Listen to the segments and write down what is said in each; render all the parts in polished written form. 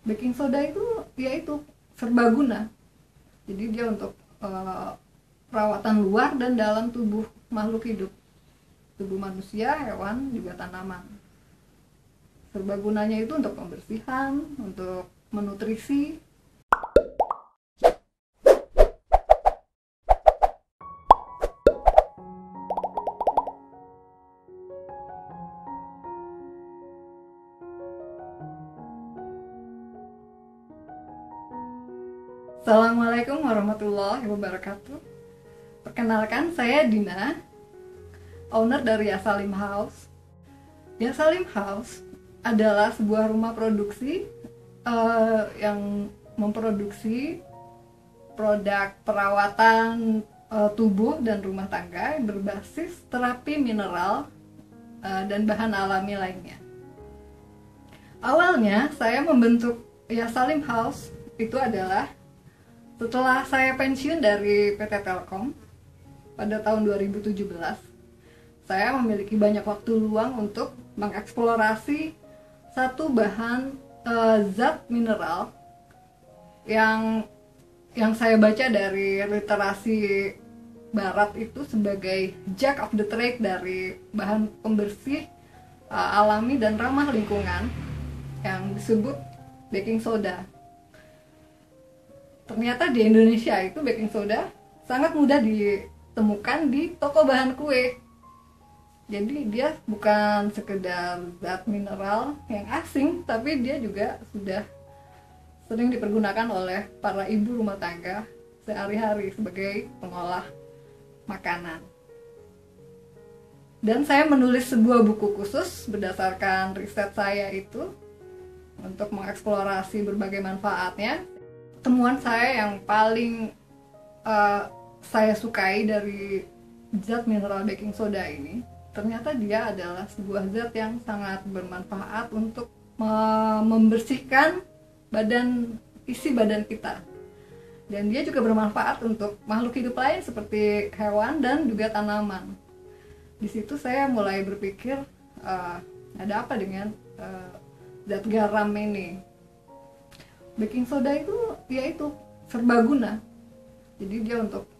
Baking soda itu yaitu serbaguna. Jadi dia untuk perawatan luar dan dalam tubuh makhluk hidup, tubuh manusia, hewan, juga tanaman. Serbagunanya itu untuk pembersihan, untuk menutrisi. Assalamualaikum warahmatullahi wabarakatuh. Perkenalkan, saya Dina, owner dari Yasalim House. Yasalim House adalah sebuah rumah produksi yang memproduksi produk perawatan tubuh dan rumah tangga yang berbasis terapi mineral dan bahan alami lainnya. Awalnya saya membentuk Yasalim House itu adalah setelah saya pensiun dari PT Telkom pada tahun 2017. Saya memiliki banyak waktu luang untuk mengeksplorasi satu bahan zat mineral yang saya baca dari literasi barat itu sebagai jack of the trade dari bahan pembersih alami dan ramah lingkungan yang disebut baking soda. Ternyata di Indonesia itu baking soda sangat mudah ditemukan di toko bahan kue. Jadi dia bukan sekedar zat mineral yang asing, tapi dia juga sudah sering dipergunakan oleh para ibu rumah tangga sehari-hari sebagai pengolah makanan. Dan saya menulis sebuah buku khusus berdasarkan riset saya itu untuk mengeksplorasi berbagai manfaatnya. Temuan saya yang paling saya sukai dari zat mineral baking soda ini, ternyata dia adalah sebuah zat yang sangat bermanfaat untuk membersihkan isi badan kita. Dan dia juga bermanfaat untuk makhluk hidup lain seperti hewan dan juga tanaman. Di situ saya mulai berpikir, ada apa dengan zat garam ini? Baking soda itu yaitu serbaguna. Jadi dia untuk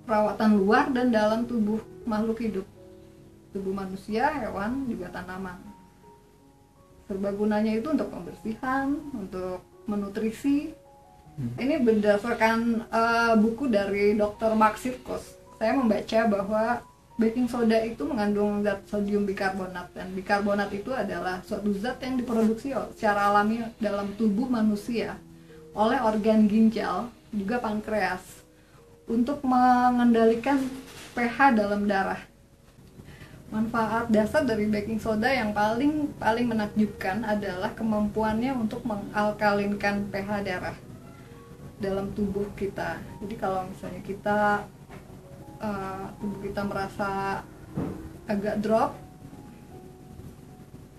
perawatan luar dan dalam tubuh makhluk hidup, tubuh manusia, hewan, juga tanaman. Serbagunanya itu untuk pembersihan, untuk menutrisi. Ini berdasarkan buku dari Dr. Mark Sirkos. Saya membaca bahwa baking soda itu mengandung zat sodium bikarbonat, dan bikarbonat itu adalah suatu zat yang diproduksi secara alami dalam tubuh manusia oleh organ ginjal, juga pankreas, untuk mengendalikan pH dalam darah. Manfaat dasar dari baking soda yang paling menakjubkan adalah kemampuannya untuk mengalkalinkan pH darah dalam tubuh kita. Jadi kalau misalnya tubuh kita merasa agak drop,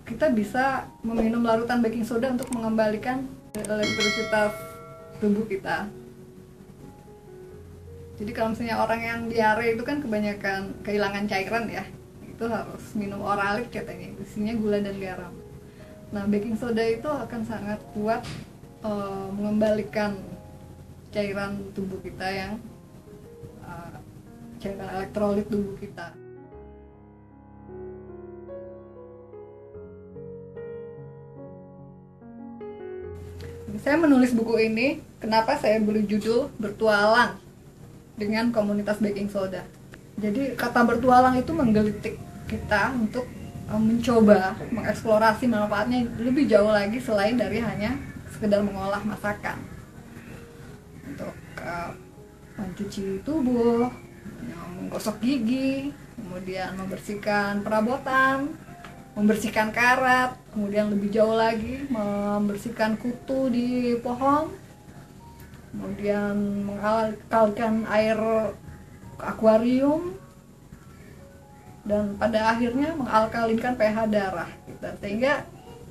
kita bisa meminum larutan baking soda untuk mengembalikan elektrisitas tubuh kita. Jadi kalau misalnya orang yang diare itu kan kebanyakan kehilangan cairan ya, itu harus minum Oralip katanya, isinya gula dan garam. Nah, baking soda itu akan sangat kuat mengembalikan cairan tubuh kita yang cairan elektrolit tubuh kita. Saya menulis buku ini, kenapa saya beri judul Bertualang dengan Komunitas Baking Soda. Jadi kata bertualang itu menggelitik kita untuk mencoba mengeksplorasi manfaatnya lebih jauh lagi selain dari hanya sekedar mengolah masakan. Untuk mencuci tubuh, menggosok gigi, kemudian membersihkan perabotan, membersihkan karat, kemudian lebih jauh lagi membersihkan kutu di pohon, kemudian mengalirkan air ke akuarium, dan pada akhirnya mengalkalinkan pH darah kita. Sehingga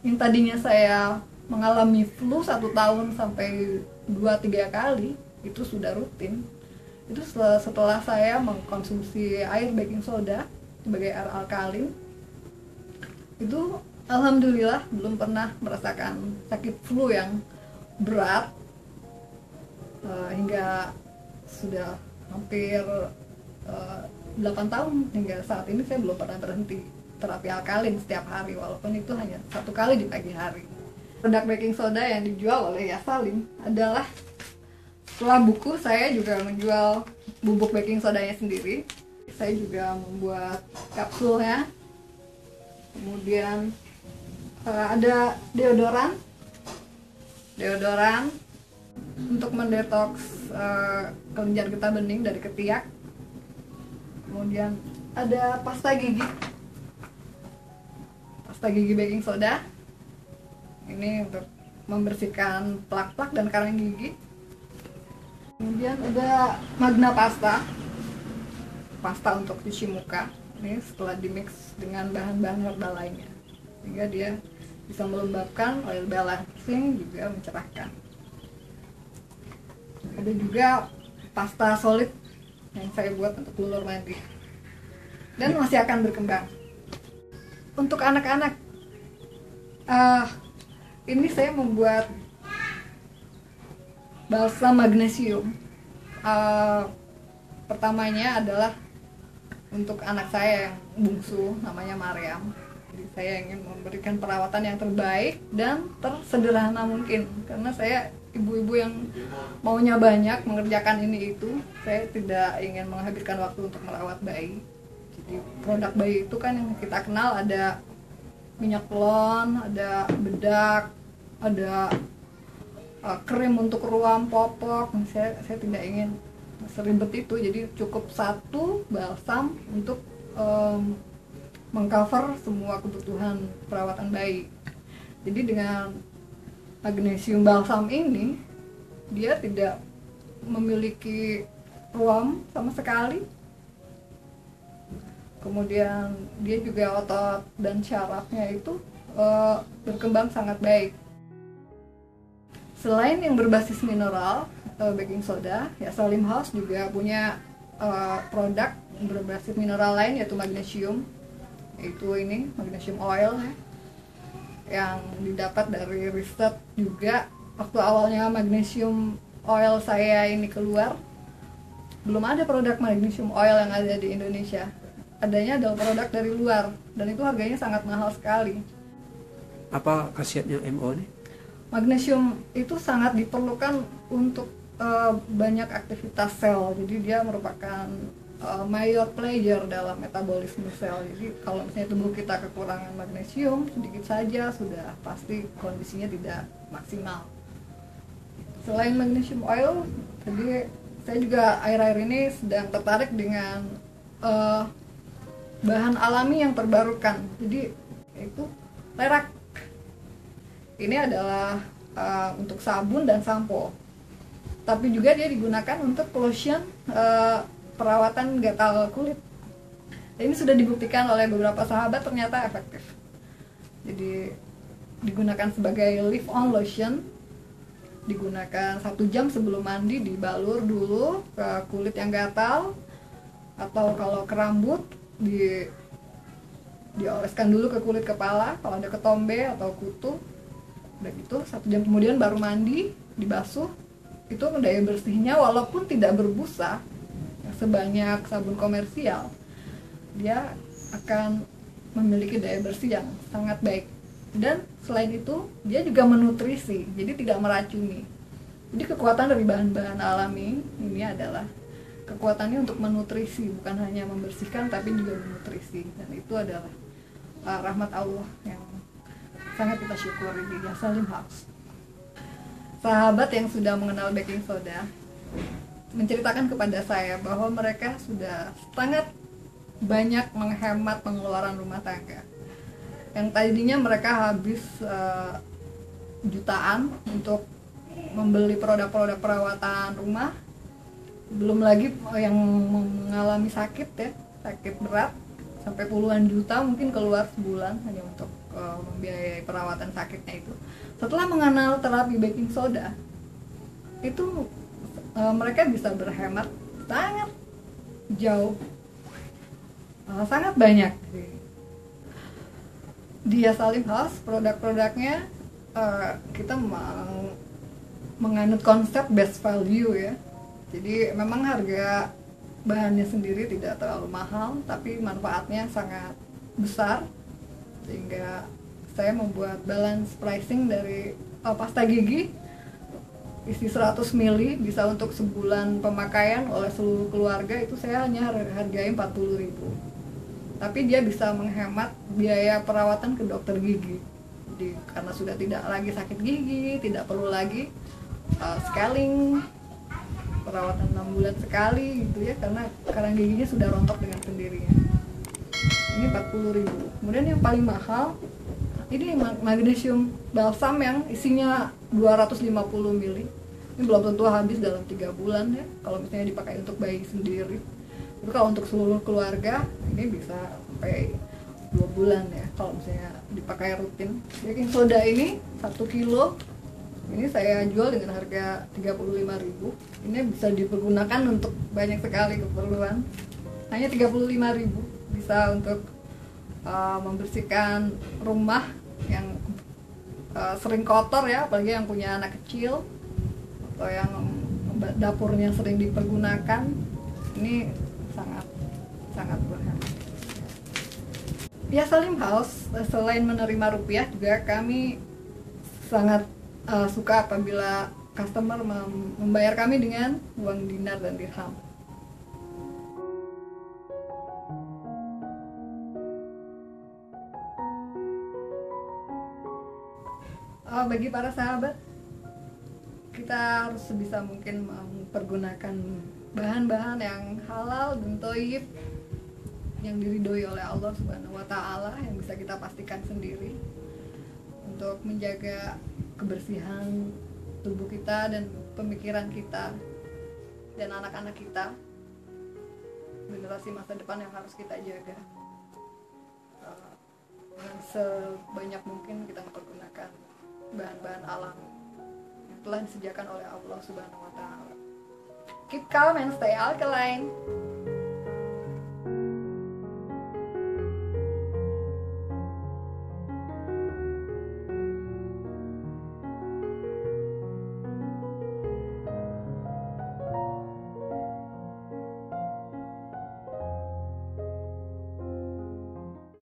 yang tadinya saya mengalami flu 1 tahun sampai 2-3 kali itu sudah rutin. Itu setelah saya mengkonsumsi air baking soda sebagai air alkalin, itu Alhamdulillah belum pernah merasakan sakit flu yang berat, hingga sudah hampir 8 tahun hingga saat ini saya belum pernah berhenti terapi alkalin setiap hari, walaupun itu hanya 1 kali di pagi hari. Produk baking soda yang dijual oleh Yasalim adalah, setelah buku saya juga menjual bubuk baking sodanya sendiri. Saya juga membuat kapsulnya, kemudian ada deodoran untuk mendetoks kelenjar getah bening dari ketiak. Kemudian ada pasta gigi baking soda, ini untuk membersihkan plak-plak dan karang gigi. Kemudian ada magna pasta untuk cuci muka, ini setelah dimix dengan bahan-bahan herbal lainnya, sehingga dia bisa melembabkan, oil balancing, juga mencerahkan. Ada juga pasta solid yang saya buat untuk lulur mandi dan masih akan berkembang. Untuk anak-anak, ini saya membuat balsam magnesium. Pertamanya adalah untuk anak saya yang bungsu, namanya Mariam. Jadi saya ingin memberikan perawatan yang terbaik dan tersederhana mungkin, karena saya ibu-ibu yang maunya banyak mengerjakan ini itu. Saya tidak ingin menghabiskan waktu untuk merawat bayi. Jadi produk bayi itu kan yang kita kenal, ada minyak telon, ada bedak, ada krim untuk ruam popok. Saya tidak ingin seribet itu, jadi cukup 1 balsam untuk mengcover semua kebutuhan perawatan bayi. Jadi dengan magnesium balsam ini, dia tidak memiliki ruam sama sekali. Kemudian dia juga otot dan syarafnya itu berkembang sangat baik. Selain yang berbasis mineral baking soda, Yasalim House juga punya produk berbasis mineral lain, yaitu magnesium. Itu ini magnesium oil ya, yang didapat dari riset juga. Waktu awalnya magnesium oil saya ini keluar, belum ada produk magnesium oil yang ada di Indonesia. Adanya adalah produk dari luar, dan itu harganya sangat mahal sekali. Apa khasiatnya MO ini? Magnesium itu sangat diperlukan untuk banyak aktivitas sel, jadi dia merupakan major player dalam metabolisme sel. Jadi kalau misalnya tubuh kita kekurangan magnesium sedikit saja, sudah pasti kondisinya tidak maksimal. Selain magnesium oil, jadi saya juga akhir-akhir ini sedang tertarik dengan bahan alami yang terbarukan. Jadi itu lerak. Ini adalah untuk sabun dan sampo, tapi juga dia digunakan untuk lotion perawatan gatal kulit. Ini sudah dibuktikan oleh beberapa sahabat ternyata efektif. Jadi digunakan sebagai leave on lotion, digunakan 1 jam sebelum mandi, dibalur dulu ke kulit yang gatal, atau kalau ke rambut dioleskan dulu ke kulit kepala kalau ada ketombe atau kutu. Udah gitu 1 jam kemudian baru mandi, dibasuh. Itu daya bersihnya walaupun tidak berbusa sebanyak sabun komersial, dia akan memiliki daya bersih yang sangat baik. Dan selain itu dia juga menutrisi, jadi tidak meracuni. Jadi kekuatan dari bahan-bahan alami ini adalah kekuatannya untuk menutrisi, bukan hanya membersihkan tapi juga menutrisi. Dan itu adalah rahmat Allah yang sangat kita syukuri di Yasalim House. Sahabat yang sudah mengenal baking soda menceritakan kepada saya bahwa mereka sudah sangat banyak menghemat pengeluaran rumah tangga. Yang tadinya mereka habis jutaan untuk membeli produk-produk perawatan rumah, belum lagi yang mengalami sakit ya, sakit berat sampai puluhan juta mungkin keluar sebulan hanya untuk membiayai perawatan sakitnya itu. Setelah mengenal terapi baking soda, itu mereka bisa berhemat sangat jauh, sangat banyak. Dia Salim House, produk-produknya kita menganut konsep best value ya. Jadi memang harga bahannya sendiri tidak terlalu mahal, tapi manfaatnya sangat besar, sehingga saya membuat balance pricing dari pasta gigi isi 100 ml bisa untuk sebulan pemakaian oleh seluruh keluarga. Itu saya hanya hargai 40.000, tapi dia bisa menghemat biaya perawatan ke dokter gigi. Jadi karena sudah tidak lagi sakit gigi, tidak perlu lagi scaling, perawatan 6 bulan sekali gitu ya, karena karang giginya sudah rontok dengan sendirinya. Ini 40.000. Kemudian yang paling mahal ini magnesium balsam yang isinya 250 ml. Ini belum tentu habis dalam 3 bulan ya, kalau misalnya dipakai untuk bayi sendiri. Tapi kalau untuk seluruh keluarga ini bisa sampai 2 bulan ya, kalau misalnya dipakai rutin. Baking soda ini 1 kilo ini saya jual dengan harga 35.000. Ini bisa dipergunakan untuk banyak sekali keperluan. Hanya 35.000 bisa untuk membersihkan rumah yang sering kotor ya, apalagi yang punya anak kecil atau yang dapurnya sering dipergunakan. Ini sangat berharga. Ya, Salim House selain menerima rupiah juga kami sangat suka apabila customer membayar kami dengan uang dinar dan dirham. Bagi para sahabat, kita harus sebisa mungkin mempergunakan bahan-bahan yang halal dan thayyib, yang diridhoi oleh Allah Subhanahu wa Ta'ala, yang bisa kita pastikan sendiri untuk menjaga kebersihan tubuh kita dan pemikiran kita dan anak-anak kita, generasi masa depan yang harus kita jaga. Dan sebanyak mungkin kita mempergunakan bahan-bahan alam yang telah disediakan oleh Allah Subhanahu wa Ta'ala. Keep calm and stay alkaline.